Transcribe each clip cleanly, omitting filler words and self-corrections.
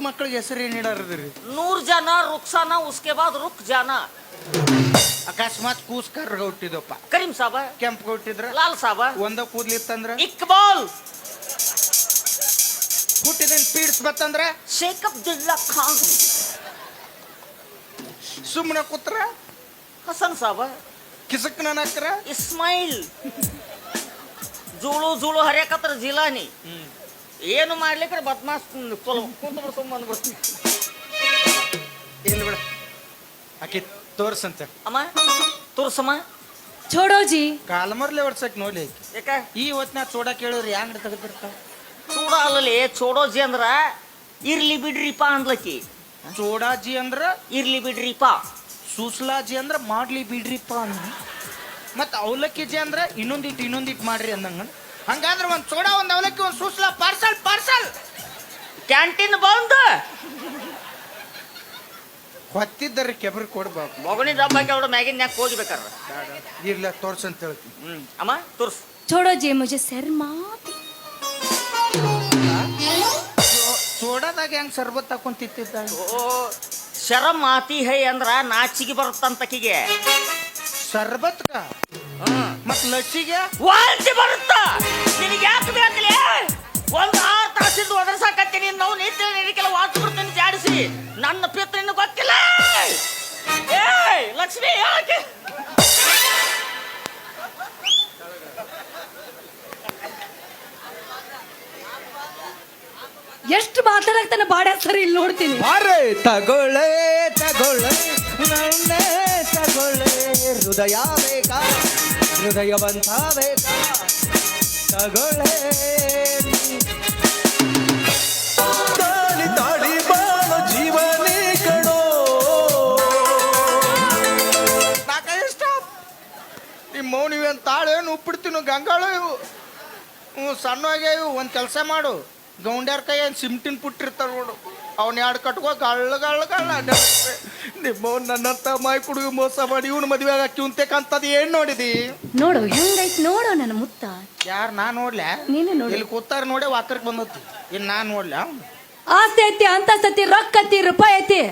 ಮಕ್ಕಳಿಗೆ ಹೆಸರು ಏನ್ ಇಡಾರದ್ರಿ? ನೂರ್ ಜನ ರುಕ್ಸಾನ ಉಸ್ಕೆ ಬಾದ್ ರುಕ್ ಜಾನ. ಅಕಸ್ಮಾತ್ ಕೂಸ್ಕರ್ಗ ಹುಟ್ಟಿದಪ್ಪ, ಕರೀಂ ಸಾಬ, ಕೆಂಪ್ಗೆ ಹುಟ್ಟಿದ್ರ, ಲಾಲ್ ಸಾಬ, ಒಂದ ಕೂದ್ಲಿತ್ತಂದ್ರ, ಇಕ್ಬಾಲ್ ಹುಟ್ಟಿದನ್ ಪೀಡ್ಸ್ ಬತ್ತಂದ್ರ, ಶೇಖ್ ಅಬ್ದುಲ್ಲಾ ಖಾನ್, ಸುಮ್ಮನೆ ಕೂತ್ರ ಹಸನ್ ಸಾಬ, ಕಿಸಕ್ ನಕ್ರ ಇಸ್ಮಾಯಿಲ್, ಜೂಳು ಜೂಳು ಹರಿಯಕತ್ರ ಜಿಲಾನಿ. ಏನು ಮಾಡ್ಲಿಕ್ಕೆ ಬದ್ಮಾಸ್ ಕುಂತ ಬಂದ್ಬಿಡ್ತೀನಿ. ಇಲ್ಲಿ ಬಿಡ ಆಕಿ ತೋರ್ಸಂತ. ಅಮ್ಮ ತೋರ್ಸಮ್ಮ. छोड़ोजी ಕಾಲಮರ್ಲೆ ಹೊಡ್ಸಕ್ ನೋಡ್ಲಿ. ಯಾಕ ಈ ಹೊತ್ನ್ಯಾಗ ಚೋಡ ಕೇಳಿದ್ರಿ ಹ್ಯಾಂಗ್ ತೆಗೆದಿರ್ತಾವ? ಚೂಡ ಅಲ್ಲಲ್ಲಿ ಚೋಡೋಜಿ ಅಂದ್ರ ಇರ್ಲಿ ಬಿಡ್ರಿಪ ಅಂದ್ಲಕ್ಕಿ. ಚೋಡಾಜಿ ಅಂದ್ರ ಇರ್ಲಿ ಬಿಡ್ರಿಪ, ಸೂಸ್ಲಾಜಿ ಅಂದ್ರ ಮಾಡ್ಲಿ ಬಿಡ್ರಿಪ್ಪ ಅಂದ. ಮತ್ ಅವಲಕ್ಕಿಜಿ ಅಂದ್ರ ಇನ್ನೊಂದಿಟ್ಟು ಮಾಡ್ರಿ ಅಂದಂಗ. ಹಂಗಂದ್ರ ಒಂದ್ ಚೋಡ, ಒಂದ್ ಅವಲಕ್ಕಿ, ಒಂದ್ ಸೂಸ್ಲಾ, ಪಾರ್ಸಲ್ ಪಾರ್ಸಲ್. ಕ್ಯಾಂಟೀನ್ ಬಂದ್ ಹೊತ್ತಿದ್ದರ ಕೆಬ್ರ ಕೊಡ್ಬೇಕು. ಮಗನಿ ಡಬ್ಬಕ್ಕೆ ಅವಳು ಮ್ಯಾಗಿನ್ ಯಾಕೆ ಹೋಗ್ಬೇಕಾರ. ಇರ್ಲ ತೋರ್ಸಂತ ಹೇಳ್ತೀನಿ. ಅಮ್ಮ ತೋರ್ಸ್. छोड़ोजी मुझे शर्माती. ಚೋಡದಾಗ ಹೆಂಗ್ ಸರ್ಬತ್ ಹಾಕೊಂತಿದ್ದ? ಓ ಶರಮ್ ಮಾತಿ ಹೈ ಅಂದ್ರ ನಾಚಿಗೆ ಬರುತ್ತಂತಕಿಗೆ. ಸರ್ಬತ್ಕ ಮತ್ ಲಚ್ಚಿಗೆ ವಾಂತಿ ಬರುತ್ತ. ನಿನಗೆ ಯಾಕೆ ಬೇಕಲೇ? ಒಂದ್ 6 ತಾಸಿಂದ ಒದರ್ಸಾಕತ್ತೀನಿ. ನಾವು ನಿಂತೆಲ್ಲ ವಾಚ್ ಬಿಡ್ತೀನಿ ಜಾಡಿಸಿ. ನನ್ನ ಪಿತ್ರ ಇನ್ನು ಗೊತ್ತಿಲ್ಲ. ಏಯ್ ಲಕ್ಷ್ಮಿ ಯಾಕೆ ಎಷ್ಟು ಮಾತಾಡಕ್ತಾನೆ ಬಾಡ ಸರಿ ಇಲ್ಲಿ ನೋಡ್ತೀನಿ. ಅರೆ ತಗೊಳ್ಳೆ ತಗೊಳ್ಳೆ ನನ್ನೇ ತಗೊಳ್ಳೆ, ಹೃದಯ ಬೇಕಾ ಹೃದಯ ಬಂತ ಬೇಕಾ, ತಗೊಳ್ಳೆ ತಾಳಿ ತಾಳಿ ಬಾಳೋ ಜೀವನೇ ಕಣೋ. ನಾಕ ಇಷ್ಟ ನಿಮ್ಮ ಮೌನಿವೇನು ತಾಳೇನು ಉಪ್ಪಿಡ್ತೀನು ಗಂಗಾಳು ಇವು. ಸಣ್ಣವಾಗೆ ಇವು. ಒಂದು ಕೆಲಸ ಮಾಡು, ಗೌಂಡ್ಯಾರ ಕೈ ಏನು ಸಿಮ್ಟಿನ ಪುಟ್ಟಿರ್ತಾರ ನೋಡು, ಅವ್ನ 2 ಕಟ್ಕೋ ಗಳ್ಳ ಗಳ್ಳ ಗಳ್ಳ ನಿಮ್ಮ ನನ್ನಂತ ಮಾಯಿ ಕುಡುಗು ಮೋಸ ಮಾಡಿ ಇವನು ಮದುವೆ ಆಗಕ್ಕೆ ಉಂತೆಕಂತದ್ ಏನ್ ನೋಡಿದಿ? ನೋಡು ಹೆಂಗೈತ್ ನೋಡು ನನ್ನ ಮುತ್ತ. ಯಾರು ನಾ ನೋಡ್ಲ್ಯಾ? ನೀನೇ ನೋಡಿ. ಇಲ್ಲಿ ಕೂತಾರ ನೋಡೇ ವಾಕರ್ಗೆ ಬಂದತಿ. ಇನ್ನು ನಾ ನೋಡ್ಲ್ಯಾ? ಆಸ್ತಿ ಐತಿ, ಅಂತಸ್ತಿ, ರೊಕ್ಕ ಐತಿ, ರೂಪಾಯಿ ಐತಿ,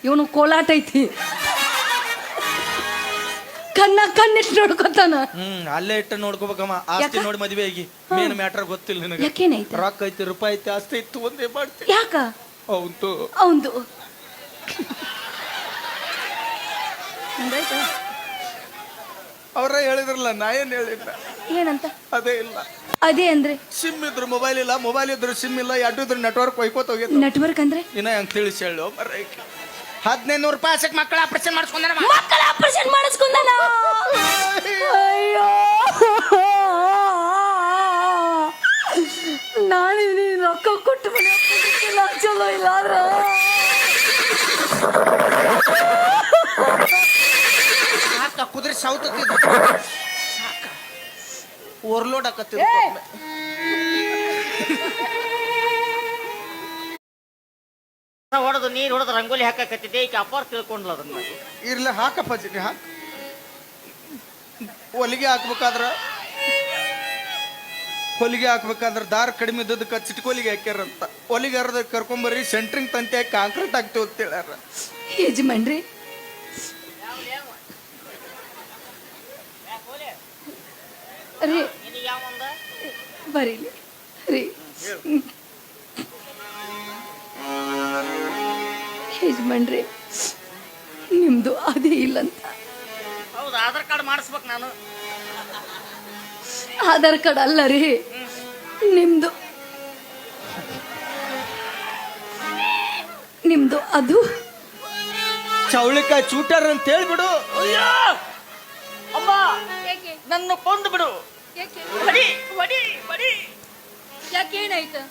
ಇವನು ಕೋಲಾಟ ಐತಿ. ಕಣ್ಣಿಟ್ಟು ನೋಡ್ಕೊತಾನ. ಅಲ್ಲೇ ಇಟ್ಟು ನೋಡ್ಕೋಬೇಕಮ್ಮ. ಆಸ್ತಿ ನೋಡಿ ಮದುವೆ ಆಗಿ ಮೇನ್ ಮ್ಯಾಟ್ರ್ ಗೊತ್ತಿಲ್ಲ ನಿನಗೆ. ಯಾಕೇನೈತಿ? ರೊಕ್ಕ ಐತಿ, ರೂಪಾಯಿ ಐತಿ, ಆಸ್ತಿ ಇತ್ತು, ಒಂದೇ ಮಾಡ್ತಿ. ಯಾಕ? ಹೌದು ಅವಂದು ಅವ್ರ ಹೇಳಿದ್ರಲ್ಲ, ನಾ ಏನ್ ಹೇಳಿಲ್ಲ. ಏನಂತ? ಅದೇ ಇಲ್ಲ. ಅದೇ ಅಂದ್ರೆ ಸಿಮ್ ಇದ್ರು ಮೊಬೈಲ್ ಇಲ್ಲ, ಮೊಬೈಲ್ ಇದ್ರು ಸಿಮ್ ಇಲ್ಲ, ಎರಡು ಇದ್ರು ನೆಟ್ವರ್ಕ್ ಒಯ್ಕೋತ ಹೋಗಿ. ನೆಟ್ವರ್ಕ್ ಅಂದ್ರೆ ಇನ್ನ ಹೆಂಗ್ ತಿಳಿಸಿ ಹೇಳು? 1500 ರೂಪಾಯಿ ಆಸಕ್ ಮಕ್ಕಳ ಆಪರೇಷನ್ ಮಾಡಿಸ್ಕೊಂಡ. ಮಕ್ಕಳ ಆಪರೇಷನ್ ಮಾಡಿಸ್ಕೊಂಡನ. ಅಯ್ಯೋ ನಾನು ರೊಕ್ಕ ಕೊಟ್ಟು ಮನೆ ಚಲೋ ಇಲ್ಲ ಆದ್ರ ಕುದುರೆ ಸೌತ್ ಓವರ್ಲೋಡ್ ಆಕತ್ತಿದ. ಹೊಡೆದು ನೀರು ಹೊಡೆದು ರಂಗೋಲಿ ಹಾಕಕತ್ತಿದ್ದೆ. ಈಗ ಅಪ್ಪಾರ್ ತಿಳ್ಕೊಂಡ್ಲ ಅದನ್ನ. ಇರ್ಲಿ ಹಾಕಪ್ಪ ಜಿನಿ ಹಾಕ. ಹೊಲಿಗೆ ಹಾಕ್ಬೇಕಾದ್ರ ದಾರ ಕಡಿಮೆ ಇದ್ದದಕ್ಕೆ ಚಿಟ್ಕೋಲಿಗೆ ಹಾಕ್ಯಾರಂತ. ಹೊಲಿಗೆ ಹರದ ಕರ್ಕೊಂಬರ್ರಿ, ಸೆಂಟ್ರಿಂಗ್ ತಂತಿ ಹಾಕಿ ಕಾಂಕ್ರೀಟ್ ಹಾಕ್ತೇವೆ ಅಂತ ಹೇಳ್ಯಾರ. ಯಜಮಾನ್ರಿ ರೀ ಬರೀಲಿ ರೀ. ಯಜಮಾನ್ರಿ ನಿಮ್ದು ಅದೇ ಇಲ್ಲಂತ. ಹೌದು, ಆಧಾರ್ ಕಾರ್ಡ್ ಮಾಡಿಸ್ಬೇಕು ನಾನು. ಆಧಾರ್ ಕಾರ್ಡ್ ಅಲ್ಲ ರೀ, ನಿಮ್ದು ಅದು ಚೌಳಿಕಾಯಿ ಚೂಟರ್ ಅಂತ ಹೇಳ್ಬಿಡು. ಅಯ್ಯೋ ಅಮ್ಮ, ನನ್ನ ಕೊಂದು ಬಿಡು. ಹೊಡಿ ಹೊಡಿ ಹೊಡಿ. ಯಾಕೇನಾಯ್ತು?